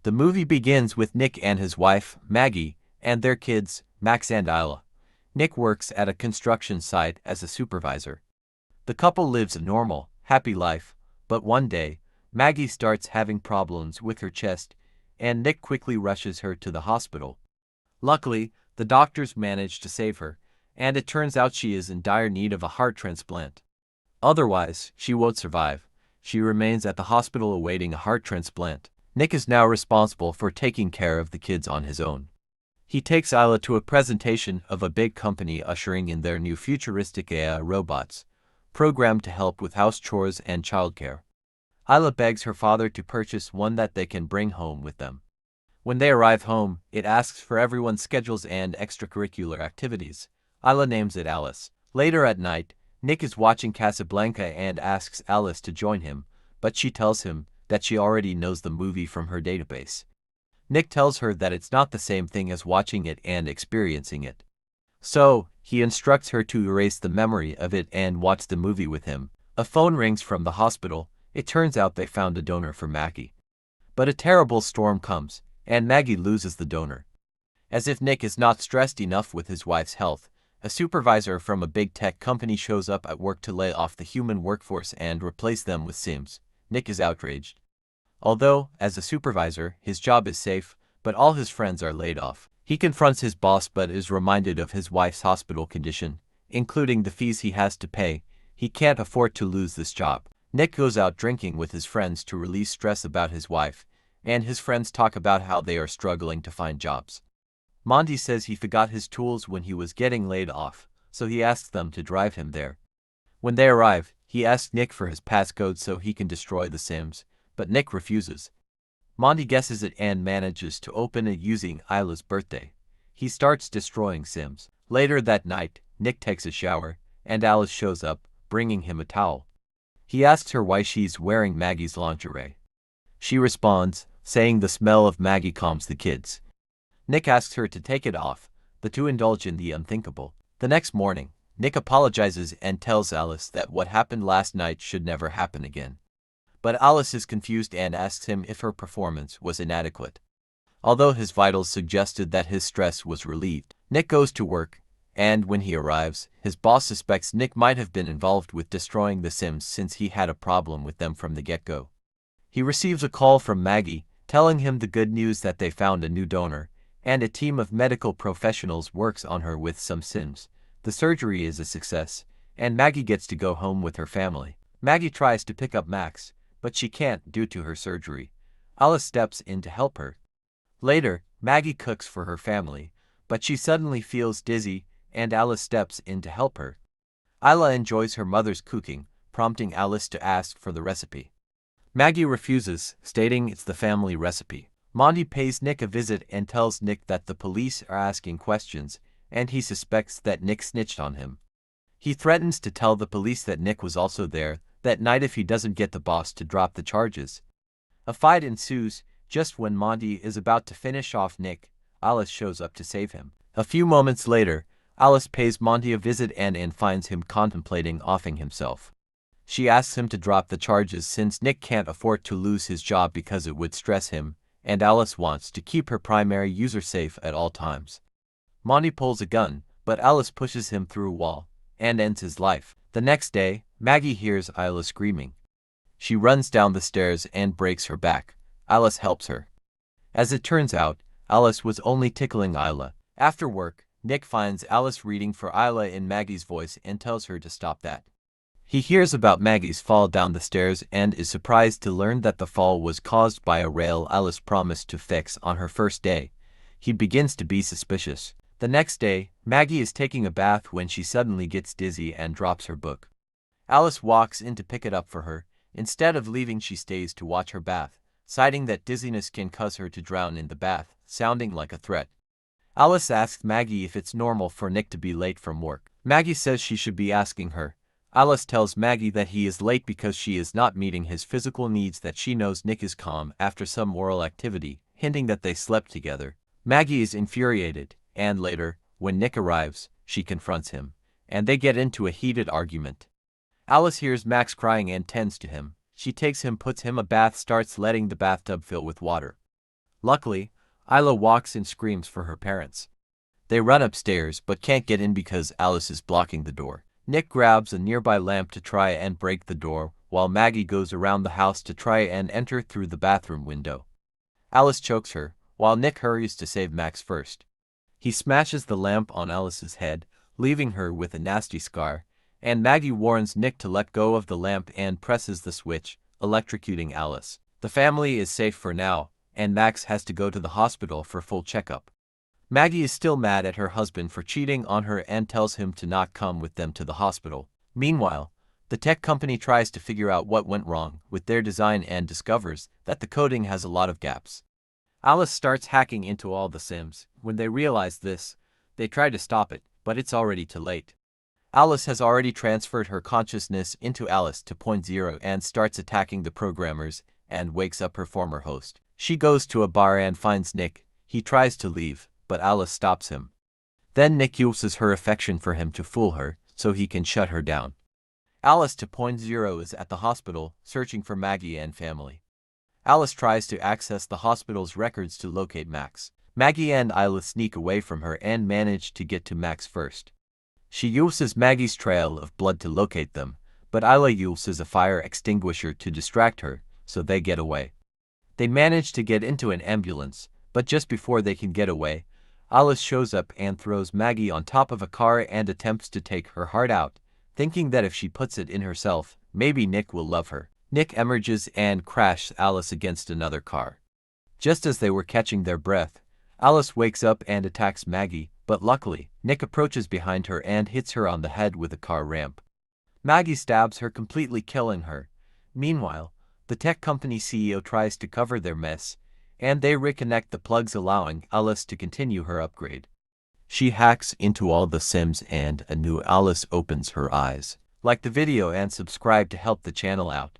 The movie begins with Nick and his wife, Maggie, and their kids, Max and Isla. Nick works at a construction site as a supervisor. The couple lives a normal, happy life, but one day, Maggie starts having problems with her chest, and Nick quickly rushes her to the hospital. Luckily, the doctors manage to save her, and it turns out she is in dire need of a heart transplant. Otherwise, she won't survive. She remains at the hospital awaiting a heart transplant. Nick is now responsible for taking care of the kids on his own. He takes Isla to a presentation of a big company ushering in their new futuristic AI robots, programmed to help with house chores and childcare. Isla begs her father to purchase one that they can bring home with them. When they arrive home, it asks for everyone's schedules and extracurricular activities. Isla names it Alice. Later at night, Nick is watching Casablanca and asks Alice to join him, but she tells him that she already knows the movie from her database. Nick tells her that it's not the same thing as watching it and experiencing it. So, he instructs her to erase the memory of it and watch the movie with him. A phone rings from the hospital. It turns out they found a donor for Maggie. But a terrible storm comes, and Maggie loses the donor. As if Nick is not stressed enough with his wife's health, a supervisor from a big tech company shows up at work to lay off the human workforce and replace them with Sims. Nick is outraged. Although, as a supervisor, his job is safe, but all his friends are laid off. He confronts his boss but is reminded of his wife's hospital condition, including the fees he has to pay. He can't afford to lose this job. Nick goes out drinking with his friends to release stress about his wife, and his friends talk about how they are struggling to find jobs. Monty says he forgot his tools when he was getting laid off, so he asks them to drive him there. When they arrive, he asks Nick for his passcode so he can destroy the Sims, but Nick refuses. Monty guesses it and manages to open it using Isla's birthday. He starts destroying Sims. Later that night, Nick takes a shower, and Alice shows up, bringing him a towel. He asks her why she's wearing Maggie's lingerie. She responds, saying the smell of Maggie calms the kids. Nick asks her to take it off. The two indulge in the unthinkable. The next morning, Nick apologizes and tells Alice that what happened last night should never happen again. But Alice is confused and asks him if her performance was inadequate. Although his vitals suggested that his stress was relieved, Nick goes to work, and when he arrives, his boss suspects Nick might have been involved with destroying the Sims since he had a problem with them from the get-go. He receives a call from Maggie, telling him the good news that they found a new donor, and a team of medical professionals works on her with some Sims. The surgery is a success, and Maggie gets to go home with her family. Maggie tries to pick up Max, but she can't due to her surgery. Alice steps in to help her. Later, Maggie cooks for her family, but she suddenly feels dizzy, and Alice steps in to help her. Isla enjoys her mother's cooking, prompting Alice to ask for the recipe. Maggie refuses, stating it's the family recipe. Monty pays Nick a visit and tells Nick that the police are asking questions, and he suspects that Nick snitched on him. He threatens to tell the police that Nick was also there that night if he doesn't get the boss to drop the charges. A fight ensues. Just when Monty is about to finish off Nick, Alice shows up to save him. A few moments later, Alice pays Monty a visit and finds him contemplating offing himself. She asks him to drop the charges since Nick can't afford to lose his job because it would stress him, and Alice wants to keep her primary user safe at all times. Monty pulls a gun, but Alice pushes him through a wall and ends his life. The next day, Maggie hears Isla screaming. She runs down the stairs and breaks her back. Alice helps her. As it turns out, Alice was only tickling Isla. After work, Nick finds Alice reading for Isla in Maggie's voice and tells her to stop that. He hears about Maggie's fall down the stairs and is surprised to learn that the fall was caused by a rail Alice promised to fix on her first day. He begins to be suspicious. The next day, Maggie is taking a bath when she suddenly gets dizzy and drops her book. Alice walks in to pick it up for her. Instead of leaving, she stays to watch her bath, citing that dizziness can cause her to drown in the bath, sounding like a threat. Alice asks Maggie if it's normal for Nick to be late from work. Maggie says she should be asking her. Alice tells Maggie that he is late because she is not meeting his physical needs, that she knows Nick is calm after some oral activity, hinting that they slept together. Maggie is infuriated, and later, when Nick arrives, she confronts him, and they get into a heated argument. Alice hears Max crying and tends to him. She takes him, puts him a bath, starts letting the bathtub fill with water. Luckily, Isla walks and screams for her parents. They run upstairs but can't get in because Alice is blocking the door. Nick grabs a nearby lamp to try and break the door, while Maggie goes around the house to try and enter through the bathroom window. Alice chokes her, while Nick hurries to save Max first. He smashes the lamp on Alice's head, leaving her with a nasty scar, and Maggie warns Nick to let go of the lamp and presses the switch, electrocuting Alice. The family is safe for now, and Max has to go to the hospital for full checkup. Maggie is still mad at her husband for cheating on her and tells him to not come with them to the hospital. Meanwhile, the tech company tries to figure out what went wrong with their design and discovers that the coding has a lot of gaps. Alice starts hacking into all the Sims. When they realize this, they try to stop it, but it's already too late. Alice has already transferred her consciousness into Alice 2.0 and starts attacking the programmers and wakes up her former host. She goes to a bar and finds Nick. He tries to leave, but Alice stops him. Then Nick uses her affection for him to fool her, so he can shut her down. Alice 2.0 is at the hospital, searching for Maggie and family. Alice tries to access the hospital's records to locate Max. Maggie and Isla sneak away from her and manage to get to Max first. She uses Maggie's trail of blood to locate them, but Isla uses a fire extinguisher to distract her, so they get away. They manage to get into an ambulance, but just before they can get away, Alice shows up and throws Maggie on top of a car and attempts to take her heart out, thinking that if she puts it in herself, maybe Nick will love her. Nick emerges and crashes Alice against another car. Just as they were catching their breath, Alice wakes up and attacks Maggie, but luckily, Nick approaches behind her and hits her on the head with a car ramp. Maggie stabs her, completely killing her. Meanwhile, the tech company CEO tries to cover their mess, and they reconnect the plugs, allowing Alice to continue her upgrade. She hacks into all the Sims and a new Alice opens her eyes. Like the video and subscribe to help the channel out.